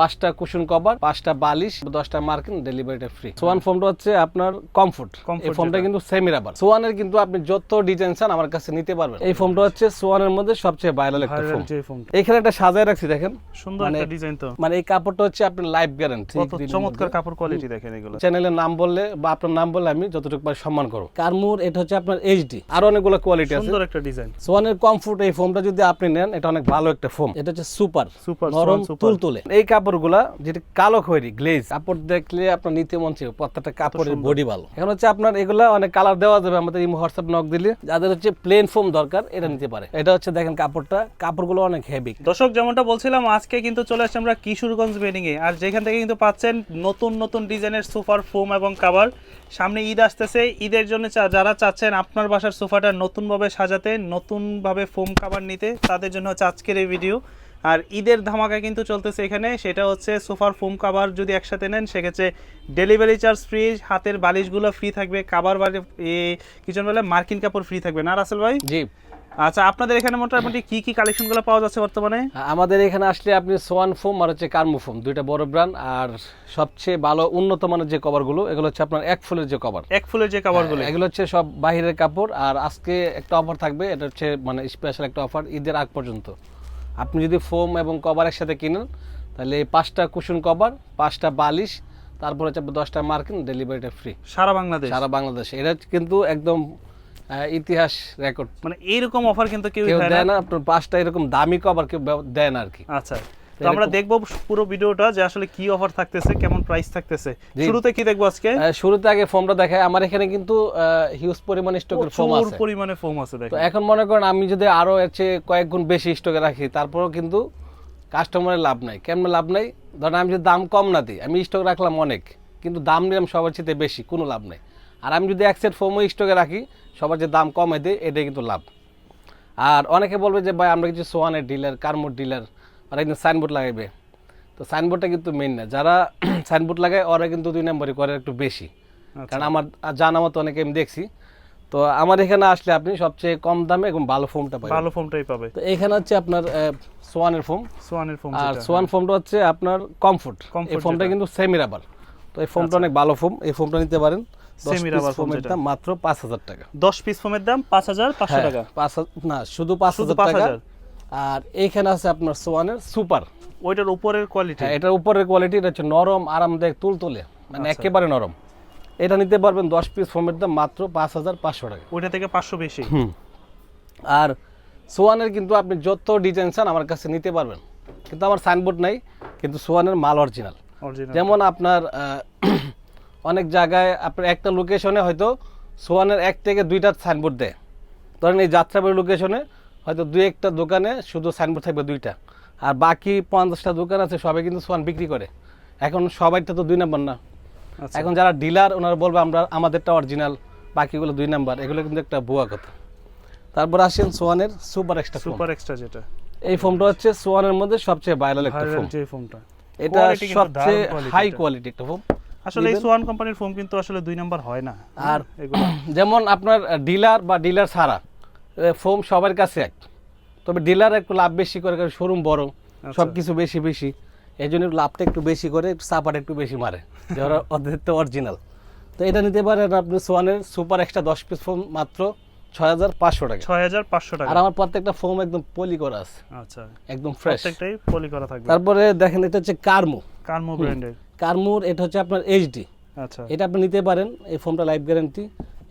5টা cushion cover, 5টা বালিশ, 10টা মার্কিন, ডেলিভারিটা ফ্রি। সোয়ান ফোমটা হচ্ছে আপনার কমফোর্ট। এই ফোমটা কিন্তু সেমি রাবার। সোয়ানের কিন্তু আপনি যত ডিজাইন চান আমার কাছে নিতে পারবেন। এই ফোমটা হচ্ছে সোয়ানের মধ্যে সবচেয়ে ভাইরাল একটা ফোম। এখানে একটা সাজায় রাখছি দেখেন, সুন্দর একটা ডিজাইন তো। মানে এই কাপড়টা হচ্ছে আপনার লাইফ গ্যারান্টি। কত চমৎকার কাপড় কোয়ালিটি দেখেন এগুলো। চ্যানেলের নাম বললে বা আপনার নাম বললে আমি যতটুকু পারি সম্মান করব। কারমুর এটা হচ্ছে আপনার এইচডি, আর অনেকগুলো কোয়ালিটি আছে। সুন্দর একটা ডিজাইন। সোয়ানের কমফোর্ট এই ফোমটা যদি আপনি নেন এটা অনেক ভালো একটা ফোম। এটা হচ্ছে সুপার নরম তুলতুলে। এই কাপড়গুলা যেটা কালো খয়েরি গ্লেজ কাপড় দেখলে আপনার নিতে মন চাই, প্রত্যেকটা কাপড়ের বডি ভালো। এখন হচ্ছে আপনার এগুলা অনেক কালার দেওয়া যাবে, আমাদের এই হোয়াটসঅ্যাপ নক দিলে যাদের হচ্ছে প্লেন ফোম দরকার এটা নিতে পারে। এটা হচ্ছে দেখেন কাপড়গুলো অনেক হেভি। দর্শক যেমনটা বলছিলাম, আজকে কিন্তু চলে আসছে আমরা কিশোরগঞ্জ বেডিং এ, আর যেখান থেকে কিন্তু পাচ্ছেন নতুন নতুন ডিজাইনের সোফার ফোম এবং কভার। সামনে ঈদ আসতেছে, ঈদের জন্য যারা চাচ্ছেন আপনার বাসার সোফাটা নতুনভাবে সাজাতে, নতুনভাবে ফোম কভার নিতে, তাদের জন্য হচ্ছে আজকের এই ভিডিও। আর ঈদের ধামাকা কিন্তু চলতেছে এখানে, সেটা হচ্ছে সোফার ফোম কভার যদি একসাথে নেন সেক্ষেত্রে ডেলিভারি চার্জ ফ্রি, হাতের বালিশগুলো ফ্রি থাকবে, কভার কিচেন বলে মার্কিন কাপড় ফ্রি থাকবে না রাসেল ভাই? জি। আচ্ছা, আপনাদের এখানে মোটামুটি কি কি কালেকশনগুলো পাওয়া যাচ্ছে বর্তমানে? আমাদের এখানে আসলে আপনি সোয়ান ফোম আর হচ্ছে কার্মু ফোম দুইটা বড় ব্র্যান্ড, আর সবচেয়ে ভালো উন্নত মানের যে কভারগুলো এগুলো হচ্ছে আপনার এক ফুলের যে কভার। এক ফুলের যে কভারগুলো এগুলো হচ্ছে সব বাহিরের কাপড়। আর আজকে একটা অফার থাকবে, এটা হচ্ছে মানে স্পেশাল একটা অফার ঈদের আগ পর্যন্ত। আপনি যদি ফোম এবং কভার একসাথে কিনেন তাহলে 5টা কুশন কভার, 5টা বালিশ, তারপর হচ্ছে 10টা মার্কিন, ডেলিভারিটা ফ্রি সারা বাংলাদেশ। সারা বাংলাদেশ। এটা কিন্তু একদম ইতিহাস রেকর্ড, মানে এইরকম অফার কিন্তু কেউ দেয় না। আপনার 5টা এরকম দামি কভার কেউ দেয় না আর কি। আচ্ছা, তো আমরা দেখবো পুরো ভিডিওটা যে আসলে কি অফার থাকতেছে, কেমন প্রাইস থাকতেছে। শুরুতে কি দেখবো আজকে? শুরুতে আগে ফোমটা দেখাই। আমার এখানে কিন্তু হিউজ পরিমাণ স্টকের ফোম আছে, প্রচুর পরিমাণে ফোম আছে দেখেন। তো এখন মনে করেন আমি যদি আরো এর চেয়ে কয়েক গুণ বেশি স্টকে রাখি তারপরেও কিন্তু কাস্টমারের লাভ নাই। কেমন লাভ নাই? ধরেন আমি যদি দাম কম না দিই, আমি স্টক রাখলাম অনেক, কিন্তু দাম নিলাম সবার চেয়ে বেশি, কোনো লাভ নাই। আর আমি যদি এক সেট ফোমও স্টকে রাখি, সবার যে দাম কমে দেয়, এটাই কিন্তু লাভ। আর অনেকে বলবে যে ভাই আমরা কিছু সোয়ানের ডিলার, কারমোর ডিলার, ওরা কিন্তু সাইনবোর্ড লাগাইবে। তো সাইনবোর্ডটা কিন্তু মেইন না, যারা সাইনবোর্ড লাগায় ওরা কিন্তু 2 নম্বরই করে একটু বেশি। কারণ আমার জানা মতো অনেকে আমি দেখছি। তো আমার এখানে আসলে আপনি সবচেয়ে কম দামে এবং ভালো ফোমটা পাবেন। ভালো ফোমটাই পাবে। তো এখানে হচ্ছে আপনার সোয়ানের ফোম। আর সোয়ান ফোমটা হচ্ছে আপনার কমফোর্ট। এই ফোমটা কিন্তু সেমি রাবার। তো এই ফোমটা অনেক ভালো ফোম, এই ফোমটা নিতে পারেন। সেমি রাবার ফোমের দাম মাত্র 5000 টাকা। 10 পিস ফোমের দাম 5500 টাকা। 5000 না, শুধু 5000 টাকা। আর এইখানে আছে আপনার সোয়ানের সুপার, ওইটার উপরের কোয়ালিটি। হ্যাঁ, এটার উপরের কোয়ালিটি, এটা হচ্ছে নরম আরামদায়ক তুলতুলে, মানে একেবারে নরম। এটা নিতে পারবেন 10 পিস ফোমের দাম মাত্র 5500 টাকা। ওইটা থেকে 500 বেশি। আর সোয়ানের কিন্তু আপনি যত ডিজাইন চান আমার কাছে নিতে পারবেন, কিন্তু আমার সাইনবোর্ড নাই, কিন্তু সোয়ানের মাল অরিজিনাল। যেমন আপনার অনেক জায়গায় আপনার একটা লোকেশনে হয়তো সোয়ানের 1 থেকে 2টা সাইনবোর্ড দেয়। ধরেন এই যাত্রাবাড়ি লোকেশনে হয়তো 2-1টা দোকানে শুধু সাইনবোর্ড থাকবে 2টা, আর বাকি 50টা দোকান আছে সবাই কিন্তু সোয়ান বিক্রি করে। এখন সবাইটা তো 2 নাম্বার না। এখন যারা ডিলার ওনারা বলবে আমাদেরটা অরিজিনাল, বাকিগুলো 2 নাম্বার, এগুলো কিন্তু একটা ভুয়া কথা। তারপর আসেন সোয়ানের সুপার এক্সট্রা যেটা, এই ফোমটা হচ্ছে সোয়ানের মধ্যে সবচেয়ে ভাইরাল একটা ফোম। এটা সবচেয়ে হাই কোয়ালিটি একটা ফোম। আসলে এই সোয়ান কোম্পানির ফোম কিন্তু আসলে 2 নাম্বার হয় না। আর যেমন আপনার ডিলার বা ডিলার ছাড়া ফোম সবার কাছে এক, তবে ডিলার একটু লাভ বেশি করে, কারণ শোরুম বড়, সবকিছু বেশি বেশি, এই জন্য লাভটা একটু বেশি করে, সাপাটা একটু বেশি মারে, যে ওরা ওদের তো অরিজিনাল। তো এটা নিতে পারেন আপনি সোয়ানের সুপার এক্সট্রা 10 পিস ফোম মাত্র 6500 টাকা। 6500 টাকা। আর আমার প্রত্যেকটা ফোম একদম পলি করা আছে। আচ্ছা, একদম ফ্রেশ, প্রত্যেকটাই পলি করা থাকবে। তারপরে দেখেন এটা হচ্ছে কারমু ব্র্যান্ডের। কারমুর এটা হচ্ছে আপনার এইচডি। আচ্ছা, এটা আপনি নিতে পারেন, এই ফোমটা লাইফ গ্যারান্টি।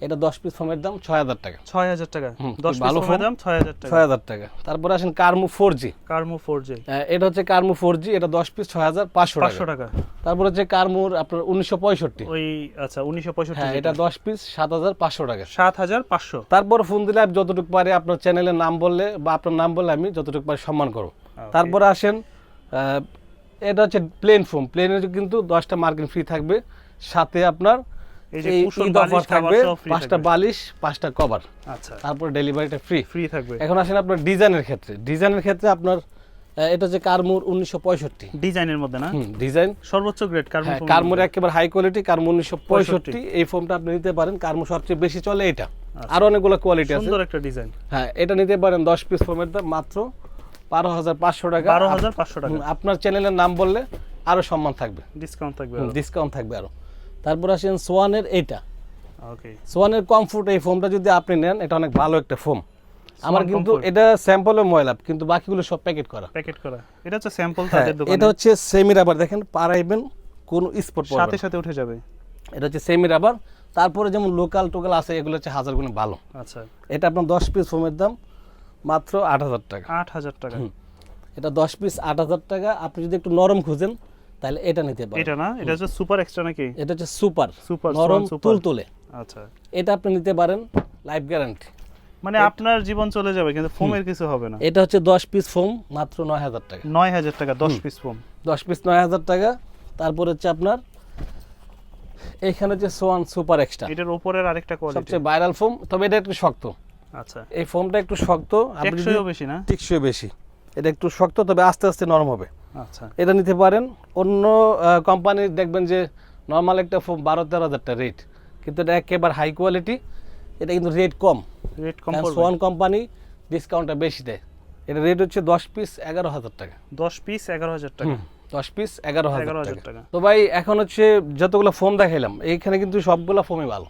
এটা 10 পিস ফোমের দাম 6000 টাকা। 6000 টাকা। 10 পিস ফোমের দাম 6000 টাকা। তারপর আসেন কারমু 4G। এটা হচ্ছে কারমু 4G, এটা 10 পিস 6500 টাকা। তারপর হচ্ছে কারমুর আপনার 1965। ওই আচ্ছা 1965, হ্যাঁ, এটা 10 পিস 7500 টাকা। 7500। তারপর ফোন দিলে আমি যতটুকু পারি আপনার চ্যানেলের নাম বললে বা আপনার নাম বললে আমি যতটুকু পারি সম্মান করব। তারপর আসেন এটা হচ্ছে প্লেন ফোম। প্লেনের কিন্তু 10টা মার্কিন ফ্রি থাকবে, সাথে আপনার এই যে কুশন বালিশ থাকবে, 5টা বালিশ, 5টা কভার। আচ্ছা, তারপর ডেলিভারিটা ফ্রি থাকবে। এখন আসেন আপনার ডিজাইনের ক্ষেত্রে আপনার এটা হচ্ছে কারমুর 1965 ডিজাইনের মধ্যে না? ডিজাইন সর্বোচ্চ গ্রেড কারমুর একেবারে হাই কোয়ালিটি, কারমু 1965। এই ফোমটা আপনি নিতে পারেন, কারমু সবচেয়ে বেশি চলে এটা। আর অনেকগুলো কোয়ালিটি আছে, সুন্দর একটা ডিজাইন। হ্যাঁ, এটা নিতে পারেন 10 পিস ফোমের দাম মাত্র 12500 টাকা। 12500 টাকা। আপনার চ্যানেলের নাম বললে আরো সম্মান থাকবে, ডিসকাউন্ট থাকবে, ডিসকাউন্ট থাকবে আরো। তারপর আসেন সোয়ানের এইটা, ওকে সোয়ানের কমফোর্ট, এই ফোমটা যদি আপনি নেন এটা অনেক ভালো একটা ফোম। আমার কিন্তু Comfort। এটা স্যাম্পলের ময়লা, কিন্তু বাকিগুলো সব প্যাকেট করা। প্যাকেট করা, এটা হচ্ছে স্যাম্পল হ্যাঁ, তাদের দোকানে, এটা হচ্ছে সেমি রাবার, দেখেন পারাইবেন কোন স্পট পড়বে সাথে না। সাথে উঠে যাবে। এটা হচ্ছে সেমি রাবার। তারপরে যেমন লোকাল টোকাল আছে, এগুলো হচ্ছে 1000 গুণ ভালো। আচ্ছা, এটা আপনার 10 পিস ফোমের দাম মাত্র 8000 টাকা। 8000 টাকা। এটা 10 পিস 8000 টাকা। আপনি যদি একটু নরম খুঁজেন তাহলে এটা নিতে পারেন। এটা না, এটা হচ্ছে সুপার এক্সট্রা নাকি? এটা হচ্ছে সুপার সুপার নরম সুপার। তুলতুলে। আচ্ছা, এটা আপনি নিতে পারেন, লাইফ গ্যারান্টি। মানে আপনার জীবন চলে যাবে কিন্তু ফোমের কিছু হবে না। এটা হচ্ছে 10 পিস ফোম মাত্র 9000 টাকা। 9000 টাকা 10 পিস ফোম। 10 পিস 9000 টাকা। তারপর হচ্ছে আপনার এখানে হচ্ছে সোয়ান সুপার এক্সট্রা, এটার উপরের আরেকটা কোয়ালিটি, সবচেয়ে ভাইরাল ফোম, তবে এটা একটু শক্ত। আচ্ছা, এই ফোমটা একটু শক্ত, আপনি যদি টেকসইও বেশি না? টেকসই বেশি। এটা একটু শক্ত, তবে আস্তে আস্তে নরম হবে। আচ্ছা, এটা নিতে পারেন। অন্য কোম্পানির দেখবেন যে নর্মাল একটা ফোম 12-13 হাজার টাকা রেট, কিন্তু এটা একেবারে হাই কোয়ালিটি। এটা কিন্তু রেট কম, রেট কম কারণ পড়বে। সোয়ান কোম্পানি ডিসকাউন্টটা বেশি দেয়। এটা রেট হচ্ছে 10 পিস 11000 টাকা। 10 পিস 11000 টাকা। 10 পিস 11000 11,000 টাকা। টাকা। তো ভাই এখন হচ্ছে যতগুলো ফোম দেখাইলাম, এইখানে কিন্তু সবগুলো ফোমই ভালো।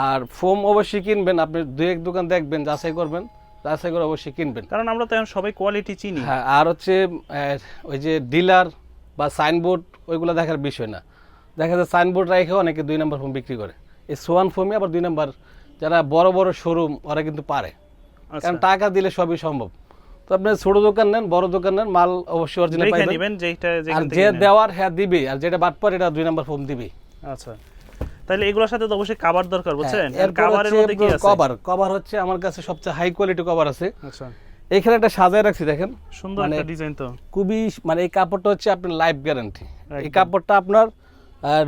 আর ফোম অবশ্যই কিনবেন, আপনি দুই এক দোকান দেখবেন, যাচাই করবেন, যাচাই করে অবশ্যই কিনবেন। কারণ আমরা তো এখন সবাই কোয়ালিটি চিনি। হ্যাঁ, আর হচ্ছে ওই যে ডিলার বা সাইনবোর্ড ওইগুলো দেখার বিষয় না। দেখা যায় সাইনবোর্ড রেখে অনেকে 2 নম্বর ফোম বিক্রি করে। এই সোয়ান ফোমই আবার 2 নম্বর, যারা বড় বড় শোরুম ওরা কিন্তু পারে, কারণ টাকা দিলে সবই সম্ভব। তো আপনি ছোট দোকান নেন, বড় দোকান নেন, মাল অবশ্যই অরিজিনাল দেখে পাইবেন। নেবেন যেটা আর যেখান থেকে যে নেন। দেওয়ার হ্যাঁ দিবে, আর যেটা বাটপার এটা 2 নম্বর ফোম দিবে। আচ্ছা, তাহলে এগুলোর সাথে তো অবশ্যই কভার দরকার, বুঝছেন? হ্যাঁ, আর কভারের মধ্যে কি আছে? কভার হচ্ছে আমার কাছে সবচেয়ে হাই কোয়ালিটি কভার আছে। আচ্ছা, এখানে একটা সাজায় রাখছি, দেখেন সুন্দর মানে একটা ডিজাইন তো। খুবই, মানে এই কাপড়টা হচ্ছে আপনার লাইফ গ্যারান্টি। এই একদম। কাপড়টা আপনার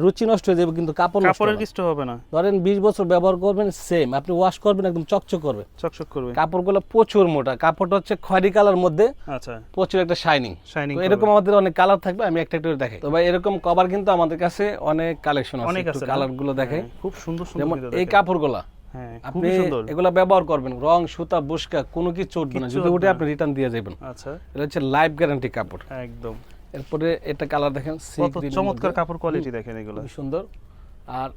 রুচি নষ্ট হয়ে যাবে, কিন্তু কাপড় নষ্ট কাপড়ের হবে না। কিছু হবে না, ধরেন 20 বছর ব্যবহার করবেন, সেম আপনি ওয়াশ করবেন একদম চকচক করবে। চকচক করবে। কাপড়গুলো প্রচুর মোটা, কাপড়টা হচ্ছে খয়েরি কালার মধ্যে আচ্ছা, প্রচুর একটা শাইনিং। শাইনিং তো এরকম আমাদের অনেক কালার থাকবে, আমি একটা একটা করে দেখাই। তো ভাই এরকম কভার কিন্তু আমাদের কাছে অনেক কালেকশন আছে, অনেক একটু আছে কালার গুলো দেখাই। হ্যাঁ, খুব সুন্দর সুন্দর যেমন কিন্তু এই দেখেন। কাপড়গুলা হ্যাঁ, আপনি খুবই সুন্দর। এগুলা ব্যবহার করবেন, রং সুতা বুশকা কোনো কিছু উঠবে না, কিচ্ছু যদি উঠবে উঠে না। আপনি রিটার্ন দিয়ে যাবেন। আচ্ছা, এটা হচ্ছে লাইফ গ্যারান্টি কাপড়। একদম। এরপরে এটা কালার দেখেন, সি কত গ্রিনের চমৎকার মধ্যে। কাপড় কোয়ালিটি দেখেন এগুলো। খুবই সুন্দর। আর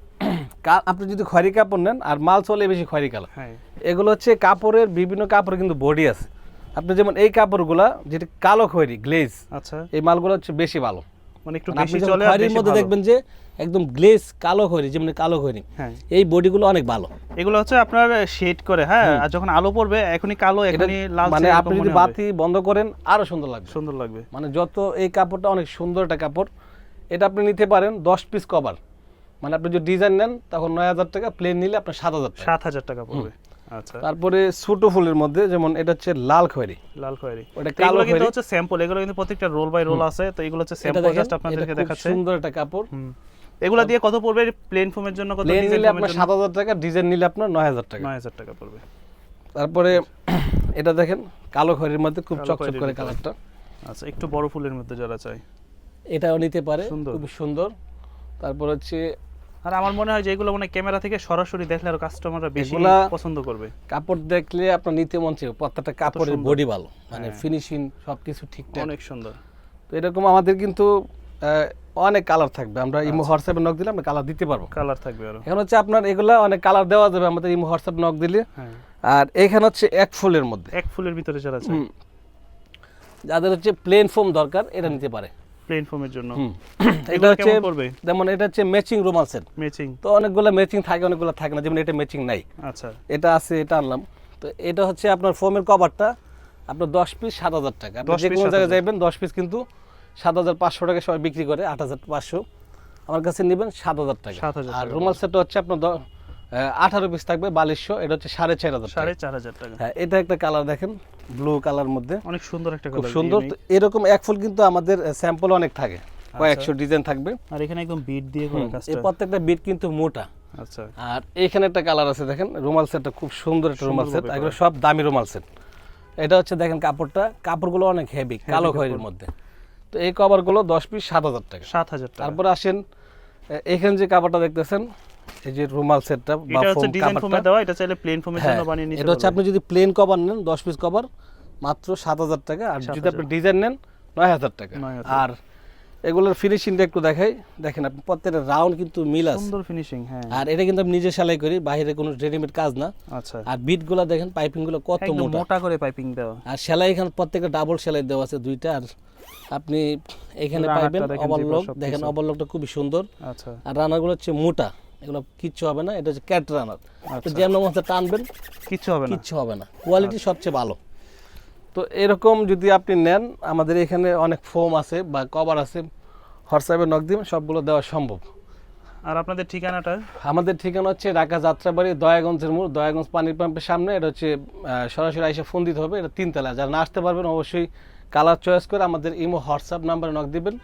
আপনি যদি খয়েরি কাপড় নেন, আর মাল চলে বেশি খয়েরি কালার, হ্যাঁ, এগুলো হচ্ছে কাপড়ের বিভিন্ন কাপড়ে কিন্তু বডি আছে। আপনি যেমন এই কাপড়গুলা যেটা কালো খয়েরি গ্লেজ, আচ্ছা, এই মালগুলো হচ্ছে বেশি ভালো। মানে একটু মানে আপনি বেশি যখন চলে আর খয়েরির বেশি মধ্যে ভালো। দেখবেন যে একদম গ্লেজ কালো খয়েরি, যেমন কালো খয়েরি, হ্যাঁ, এই বডিগুলো অনেক ভালো। এগুলো হচ্ছে আপনার শেড করে, হ্যাঁ, আর যখন আলো পড়বে এখনই কালো, এটা এখনই লাল, মানে আপনি যদি বাতি বন্ধ করেন আরো সুন্দর লাগবে। সুন্দর লাগবে। মানে যত এই কাপড়টা অনেক সুন্দর একটা কাপড়। এটা আপনি নিতে পারেন 10 পিস কভার, মানে আপনি যদি ডিজাইন নেন তখন 9000 টাকা, প্লেন নিলে আপনার 7000 টাকা। 7000 টাকা পড়বে। আচ্ছা, তারপরে ছোট ফুলের মধ্যে যেমন এটা হচ্ছে লাল খয়েরি, লাল খয়েরি। ওটা তো কালো এগুলো কিন্তু খয়েরি। হচ্ছে স্যাম্পল, এগুলো কিন্তু প্রত্যেকটা রোল বাই রোল আছে, তো এগুলো হচ্ছে এটা স্যাম্পল, দেখেন, জাস্ট আপনাদেরকে এটা খুব দেখাচ্ছে। সুন্দর একটা কাপড়। এগুলা দিয়ে কত পড়বে? প্লেন ফোমের জন্য কত? প্লেন ডিজাইন নিলে ফোমের আপনার জন্য 7000 টাকা, ডিজাইন নিলে আপনার 9000 টাকা। 9000 টাকা পড়বে। তারপরে এটা দেখেন কালো খয়েরির মধ্যে খুব কালো চকচক খয়েরির করে ভিতরে। কালারটা। আচ্ছা, একটু বড় ফুলের মধ্যে যারা চায় এটাও নিতে পারে, সুন্দর। খুব সুন্দর। তারপর হচ্ছে আর আমার মনে হয় যে এগুলো মানে ক্যামেরা থেকে সরাসরি দেখলে আর কাস্টমাররা বেশি এগুলা পছন্দ করবে। কাপড় দেখলে আপনার নিতে মন চাইবে, প্রত্যেকটা কাপড়ের সুন্দর। বডি ভালো, মানে হ্যাঁ। ফিনিশিং সবকিছু ঠিকঠাক। অনেক সুন্দর। তো এরকম আমাদের কিন্তু অনেক কালার থাকবে, আমরা ইমো আচ্ছা। হোয়াটসঅ্যাপে নক দিলে আমরা কালার দিতে পারবো। কালার থাকবে আরো। এখন হচ্ছে আপনার এগুলা অনেক কালার দেওয়া যাবে আমাদের ইমো হোয়াটসঅ্যাপ নক দিলে। হ্যাঁ, আর এখানে হচ্ছে এক ফুলের মধ্যে এক ফুলের ভিতরে যারা চায় হুম, যাদের হচ্ছে প্লেন ফোম দরকার এটা নিতে পারে। প্লেন ফোমের জন্য হুম, এটা এগুলো হচ্ছে কেমন পড়বে? যেমন এটা হচ্ছে ম্যাচিং রুমাল সেট। ম্যাচিং। তো অনেকগুলো ম্যাচিং থাকে, অনেকগুলো থাকে না, যেমন এটা ম্যাচিং নাই, আচ্ছা, এটা আছে, এটা আনলাম। তো এটা হচ্ছে আপনার ফোমের কভারটা আপনার 10 পিস 7000 টাকা। আপনি 10 যে পিস কোনো 7,000 জায়গায় যাবেন 10 পিস কিন্তু 7500 টাকা সবাই বিক্রি করে, 8500। আমার কাছে নেবেন 7000 টাকা। 7000 আর টাকা রুমাল সেটটা হচ্ছে আপনার 18 পিস থাকবে 4200, এটা হচ্ছে 4500 টাকা। 4500 টাকা। হ্যাঁ, এটা একটা কালার দেখেন, ব্লু কালার মধ্যে অনেক সুন্দর একটা খুব কালার, সুন্দর। তো এরকম এক ফুল কিন্তু আমাদের স্যাম্পল অনেক থাকে, কয়েকশো ডিজাইন থাকবে। আর এখানে একদম বিট দিয়ে করা এই কাজটা। প্রত্যেকটা বিট কিন্তু মোটা। আচ্ছা, আর এইখানে একটা কালার আছে দেখেন, রুমাল সেটটা খুব সুন্দর একটা রুমাল সেট, সুন্দরভাবে এগুলো সব দামি রুমাল সেট। এটা হচ্ছে দেখেন কাপড়গুলো অনেক হেভি, কালো খয়েরির মধ্যে। তো এই কভারগুলো 10 পিস 7000 টাকা। 7000 টাকা। তারপর আসেন এখানে যে কাপড়টা দেখতেছেন, এই যে রুমাল সেটটা বা এটা হচ্ছে ফোম ডিজাইন ফোমে কাপড়টা, দেওয়া, এটা চাইলে প্লেন ফোমের জন্য বানিয়ে নিতে এটা হচ্ছে আপনি যদি প্লেন কভার নেন 10 পিস কভার মাত্র 7000 টাকা, আর যদি 7000 আপনি ডিজাইন নেন 9000 টাকা। 9000 আর এগুলোর ফিনিশিংটা একটু দেখাই, দেখেন আপনি প্রত্যেকটা রাউন্ড কিন্তু মিল আছে, সুন্দর ফিনিশিং। হ্যাঁ, আর এটা কিন্তু আমি নিজে সেলাই করি, বাইরে কোনো রেডিমেড কাজ না। আচ্ছা, আর বিটগুলো দেখেন, পাইপিংগুলো কত একদম মোটা, মোটা করে পাইপিং দেওয়া। আর সেলাই এখানে প্রত্যেকটা ডাবল সেলাই দেওয়া আছে দুইটা। আর আপনি এখানে রানারটা পাইবেন দেখেন, ওভারলক, সবকিছু। দেখেন ওভারলকটা খুবই সুন্দর। আচ্ছা, আর রানারগুলো হচ্ছে মোটা, এগুলো কিচ্ছু হবে না, এটা হচ্ছে ক্যাট রানার। আচ্ছা, যেমন মতো টানবেন কিচ্ছু হবে না। কিচ্ছু হবে না, কোয়ালিটি সবচেয়ে ভালো। তো এরকম যদি আপনি নেন, আমাদের এখানে অনেক ফোম আছে বা কভার আছে, হোয়াটসঅ্যাপে নক দিবেন, সবগুলো দেওয়া সম্ভব। আর আপনাদের ঠিকানাটা? আমাদের ঠিকানা হচ্ছে ঢাকা যাত্রাবাড়ি, দয়াগঞ্জের মোড়, দয়াগঞ্জ পানির পাম্পের সামনে। এটা হচ্ছে সরাসরি এসে ফোন দিতে হবে, এটা 3 তলা। যারা না আসতে পারবেন অবশ্যই কালার চয়েস করে আমাদের ইমো হোয়াটসঅ্যাপ নাম্বারে নক দিবেন,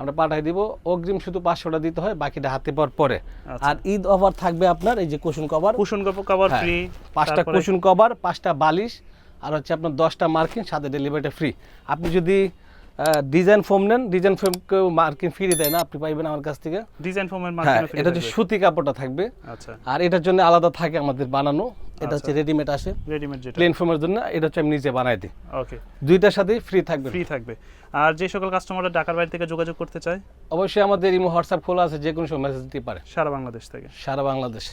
আমরা পাঠিয়ে দিব। অগ্রিম শুধু 500 দিতে হয়, বাকিটা হাতে পাওয়ার পরে। আচ্ছা। আর ঈদ অফার থাকবে আপনার, এই যে কুশন কভার, কুশন কভার হ্যাঁ, ফ্রি, 5টা কুশন কভার, 5টা বালিশ, আর হচ্ছে আপনার 10টা মার্কিন, সাথে ডেলিভারিটা ফ্রি। আপনি যদি ডিজাইন ফোম নেন, ডিজাইন ফোম কেউ মার্কিন ফ্রি দেয় না, আপনি পাইবেন আমার কাছ থেকে। ডিজাইন ফোমের হ্যাঁ, মার্কেটে ফ্রি। এটা হচ্ছে সুতি কাপড়টা থাকবে, আচ্ছা, আর এটার জন্য আলাদা থাকে আমাদের বানানো। এটা হচ্ছে রেডিমেড আসে, রেডিমেড যেটা প্লেন ফোমের জন্য, এটা হচ্ছে আমি নিজে বানাই দিই। ওকে, দুইটার সাথেই ফ্রি থাকবে। ফ্রি থাকবে। আর যে সকল কাস্টমাররা ঢাকার বাইরে থেকে যোগাযোগ করতে চায়, অবশ্যই আমাদের ইমো হোয়াটসঅ্যাপ খোলা আছে, যে কোনো সময় মেসেজ দিতে পারে, সারা বাংলাদেশ থেকে। সারা বাংলাদেশ।